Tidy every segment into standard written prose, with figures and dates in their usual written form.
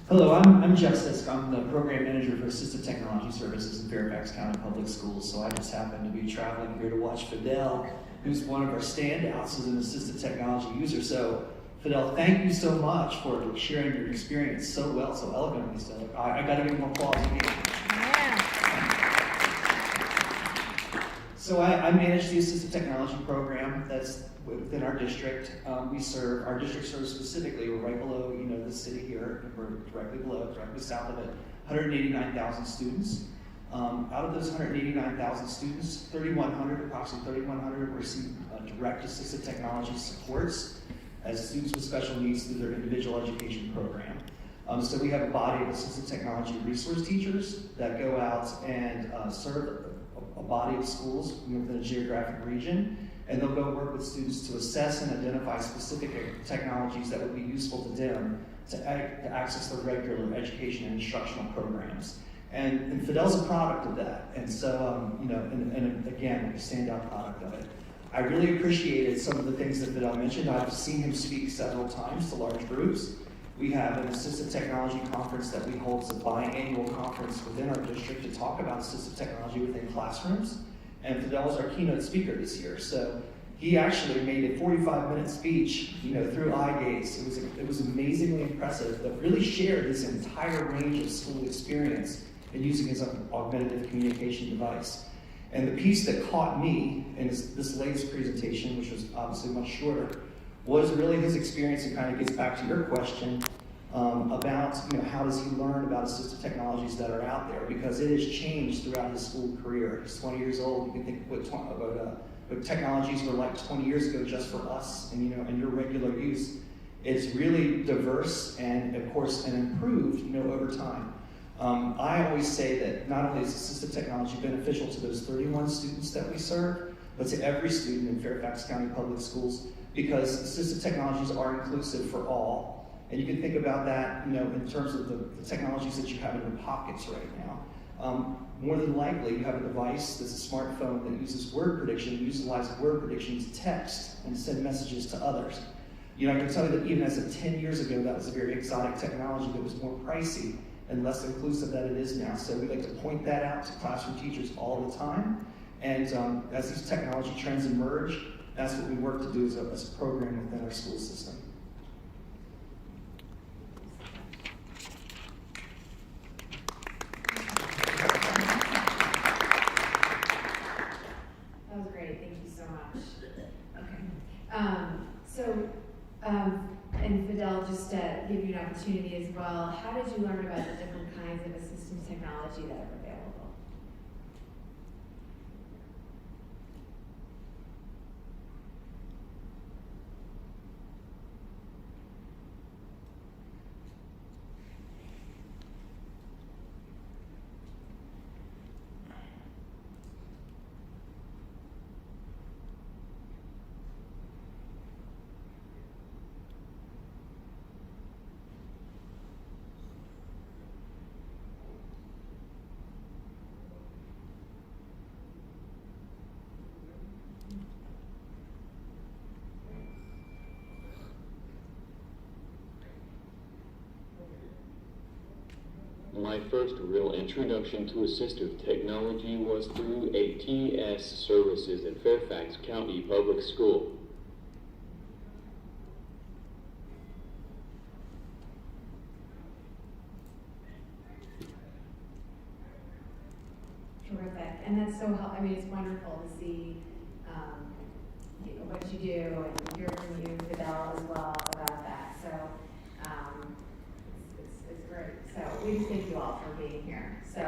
Hello, I'm Jeff Sisk. I'm the Program Manager for Assistive Technology Services in Fairfax County Public Schools. So I just happen to be traveling here to watch Fidel, who's one of our standouts as an assistive technology user. So Fidel, thank you so much for sharing your experience so well, so eloquently. So I got to give him applause again. Yeah. So I manage the assistive technology program that's within our district. Our district serves specifically, we're right below, the city here, we're directly south of it, 189,000 students. Out of those 189,000 students, approximately 3,100 receive direct assistive technology supports as students with special needs through their individual education program. So we have a body of assistive technology resource teachers that go out and serve a body of schools within a geographic region, and they'll go work with students to assess and identify specific technologies that would be useful to them to access their regular education and instructional programs. And Fidel's a product of that, and so, and again, a standout product of it. I really appreciated some of the things that Fidel mentioned. I've seen him speak several times to large groups. We have an assistive technology conference that we hold as a biannual conference within our district to talk about assistive technology within classrooms. And Fidel was our keynote speaker this year. So he actually made a 45-minute speech, through eye gaze. It was amazingly impressive, that really shared his entire range of school experience in using his augmentative communication device. And the piece that caught me in this latest presentation, which was obviously much shorter, was really his experience. It kind of gets back to your question about how does he learn about assistive technologies that are out there, because it has changed throughout his school career. He's 20 years old. You can think what technologies were like 20 years ago just for us and and your regular use. It's really diverse and of course and improved over time. I always say that not only is assistive technology beneficial to those 31 students that we serve, but to every student in Fairfax County Public Schools, because assistive technologies are inclusive for all. And you can think about that, in terms of the technologies that you have in your pockets right now. More than likely, you have a device that's a smartphone that uses word prediction, utilizes word prediction to text and send messages to others. I can tell you that even as of 10 years ago, that was a very exotic technology that was more pricey and less inclusive than it is now. So we like to point that out to classroom teachers all the time. And as these technology trends emerge, that's what we work to do as a program within our school system. That was great. Thank you so much. Okay. And Fidel, just to give you an opportunity as well, how did you learn about the different kinds of assistive technology that are available? My first real introduction to assistive technology was through ATS services at Fairfax County Public School. Terrific. And that's so helpful. I mean, it's wonderful to see what you do and hear from you, Fidel, as well about that. So it's great. So we just thank you all for being here. So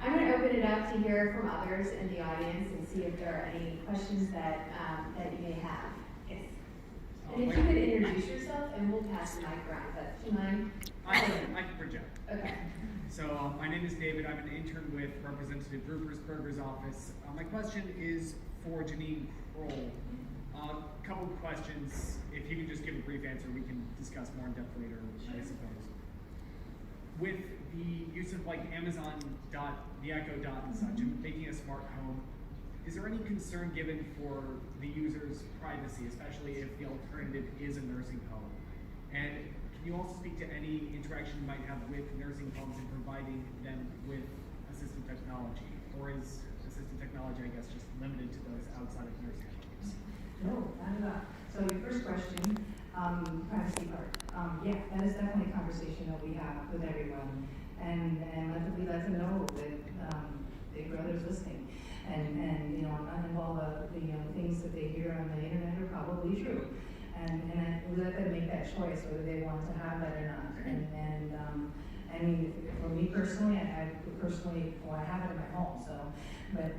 I'm going to open it up to hear from others in the audience and see if there are any questions that you may have. Yes. And if you could introduce yourself, and we'll pass the mic around. But do you mind? I can project. Okay. So my name is David. I'm an intern with Representative Berger's office. My question is for Janine Kroll. A couple of questions. If you can just give a brief answer, we can discuss more in depth later, I suppose. With the use of like Amazon the Echo Dot and such, and making a smart home, is there any concern given for the user's privacy, especially if the alternative is a nursing home? And can you also speak to any interaction you might have with nursing homes and providing them with assistive technology? Or is assistive technology, I guess, just limited to those outside of nursing homes? No, not at all. So your first question, privacy part. Yeah, that is definitely a conversation that we have with everyone. And we let them know that Big Brother's listening. And not all the things that they hear on the internet are probably true. And we let them make that choice whether they want to have that or not. I mean, for me personally, I personally want to have it in my home. So, but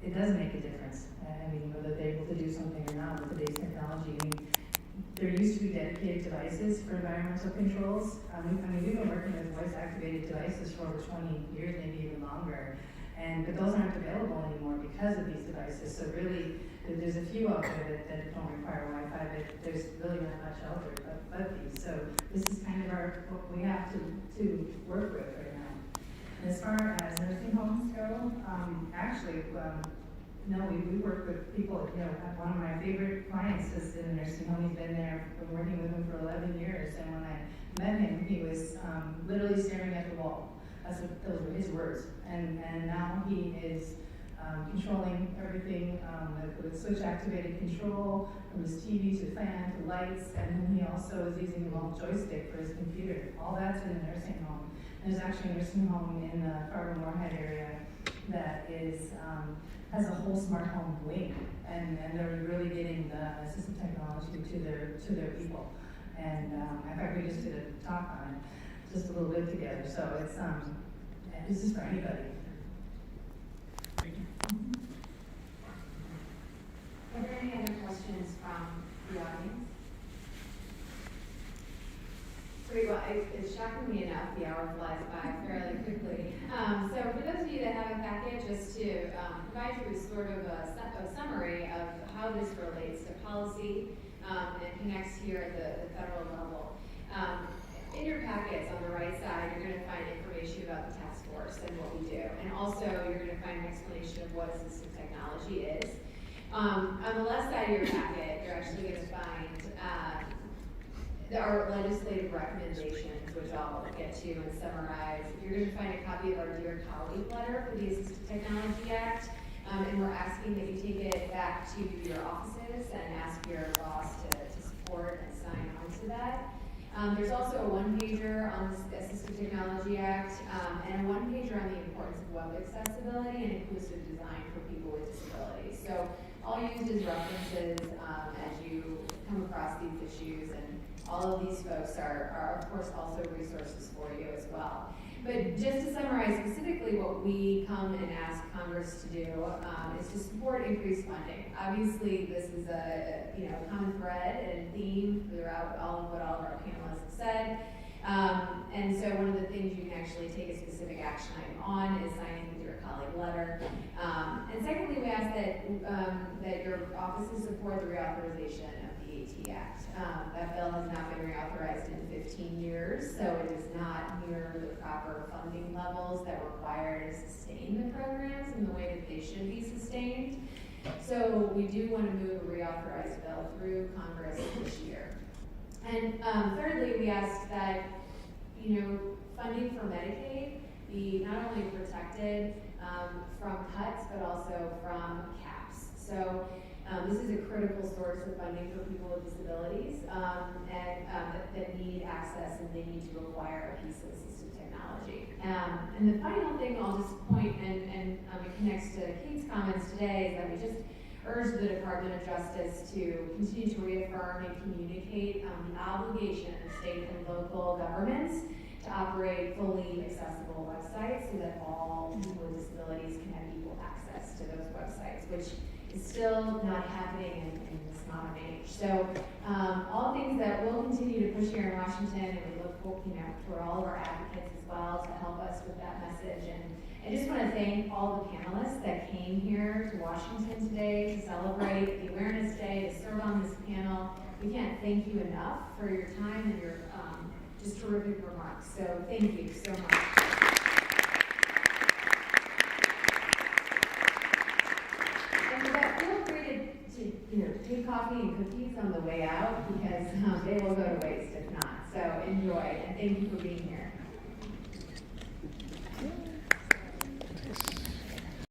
it does make a difference. I mean, whether they're able to do something or not with today's technology. I mean, there used to be dedicated devices for environmental controls. I mean, we've been working with voice-activated devices for over 20 years, maybe even longer. But those aren't available anymore because of these devices. So really, there's a few out there that don't require Wi-Fi, but there's really not much out there but these. So this is kind of what we have to work with right now. And as far as nursing homes go, no, we work with people. One of my favorite clients is in a nursing home. He's been there, been working with him for 11 years. And when I met him, he was literally staring at the wall. Those were his words. And now he is controlling everything with switch-activated control, from his TV to fan to lights, and then he also is using a little joystick for his computer. All that's in the nursing home. There's actually a nursing home in the Fargo-Moorhead area that has a whole smart home wing, and they're really getting the assistive technology to their people. And in fact, we just did a talk on it just a little bit together. So this is for anybody. Thank you. Are there any other questions from the audience? Great, well, it's shockingly enough, the hour flies by fairly quickly. So for those of you that have a packet, just to provide you with sort of a summary of how this relates to policy and connects here at the federal level. In your packets on the right side, you're going to find information about the task force and what we do. And also, you're going to find an explanation of what assistive technology is. On the left side of your packet, you're actually going to find our legislative recommendations, which I'll get to and summarize. You're going to find a copy of our Dear Colleague letter for the Assistive Technology Act. And we're asking that you take it back to your offices and ask your boss to support and sign on to that. There's also a one-pager on the Assistive Technology Act and a one-pager on the importance of web accessibility and inclusive design for people with disabilities. So all used as references as you come across these issues, and all of these folks are of course also resources for you as well. But just to summarize specifically what we come and ask Congress to do is to support increased funding. Obviously, this is a common thread and theme throughout all of our panelists said. And so one of the things you can actually take a specific action item on is signing with your colleague letter. And secondly, we ask that your offices support the reauthorization of the AT Act. That bill has not been reauthorized in 15 years, so it is not near the proper funding levels that are required to sustain the programs in the way that they should be sustained. So we do want to move a reauthorized bill through Congress this year. And thirdly, we asked that funding for Medicaid be not only protected from cuts, but also from caps. So this is a critical source of funding for people with disabilities that need access and they need to acquire a piece of assistive technology. And the final thing I'll just point, and it connects to Kate's comments today, is that we just urge the Department of Justice to continue to reaffirm and communicate the obligation of state and local governments to operate fully accessible websites so that all people with disabilities can have equal access to those websites, which is still not happening in this modern age. So all things that we'll continue to push here in Washington, and we look for all of our advocates as well to help us with that message. And I just want to thank all the panelists that came here to Washington today to celebrate the Awareness Day, to serve on this panel. We can't thank you enough for your time and your just terrific remarks. So thank you so much. And with that, feel free to good coffee and cookies on the way out because they will go to waste if not. So enjoy, and thank you for being